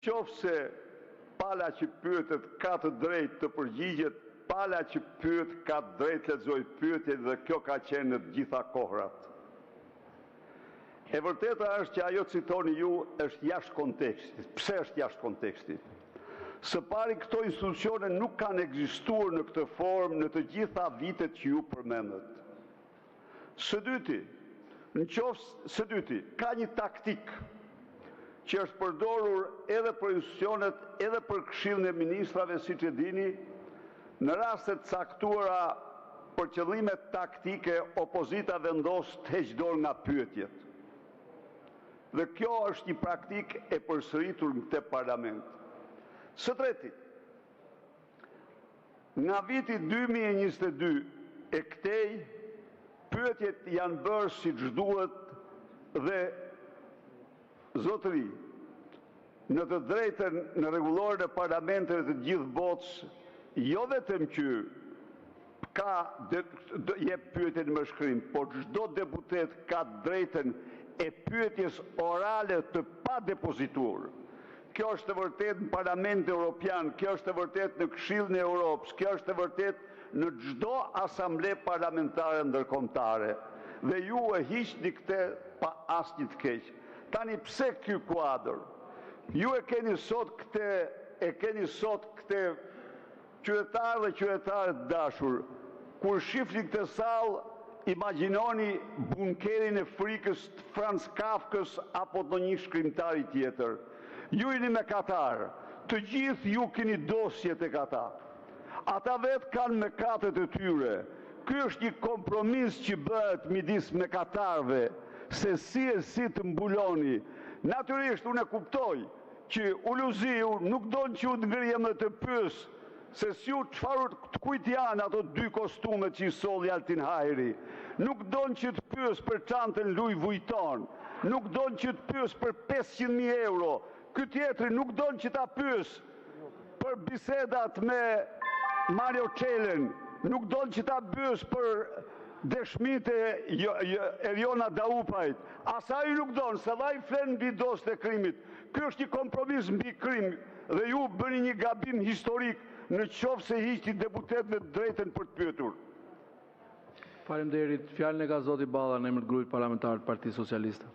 Qofse pala që pyetet ka të drejtë të përgjigjet, pala që pyet ka të drejtë të lexoj pyetjet dhe kjo ka qenë në të gjitha kohrat. E vërteta është që ajo citoni ju është jashtë kontekstit. Pse është jashtë kontekstit? Së pari, këto institucione nuk kanë ekzistuar në këtë formë në të gjitha vitet që ju përmendet. Së dyti, ka një taktik që është përdorur edhe për institucionet, edhe për Këshillin e Ministrave, siç e dini, në rastet caktuara për qëllime taktike, opozita vendos të heqë dorë nga pyetjet. Dhe kjo është një praktikë e përsëritur në këtë parlament. Së treti, nga viti 2022 e këtej, pyetjet janë bërë siç duhet dhe zotëri, në të drejtën në rregullorën e parlamentit të gjithë botës, jo vetëm që jep pyetjen me shkrim, por çdo deputet ka drejtën e pyetjes orale të pa depozituar. Kjo është e vërtetë në Parlamentin Evropian, kjo është e vërtetë në Këshillin e Europës, kjo është e vërtetë në çdo asamble parlamentare ndërkombëtare. Dhe ju e hiqni këtë pa asnjë të keq. Tani pse ky kuadër? Ju e keni sot këtë qytetarë dhe qytetare të dashur. Kur shifni këtë sallë, imagjinoni bunkerin e frikës të Franz Kafkës apo të një shkrimtari tjetër. Ju jeni me Katar, të gjithë ju keni dosjet e ata. Ata vetë kanë mëkatet e tyre. Ky është një kompromis që bëhet midis mëkatarëve, se si të mbuloni. Natyrisht unë e kuptoj që Uluziu nuk don që u të ngrihem dhe të pyes se si u çfarë të kujt janë ato dy kostumet që i solli Altin Hajri. Nuk don që të pyes për çantën Louis Vuitton, nuk don që të pyes për 500.000 euro. Ky tjetri nuk don që ta pyes për bisedat me Mario Çelen, nuk don që ta pyes për dëshmitë e Eriona Daupajt. Asaj nuk don, se vaj flen mbi dosjet e krimit. Ky është një kompromis mbi krim dhe ju bëni një gabim historik në qoftë se hiqni deputetëve drejtën për të pyetur. Faleminderit. Fjalën e ka zoti Balla në emër të grupit parlamentar të Partisë Socialiste.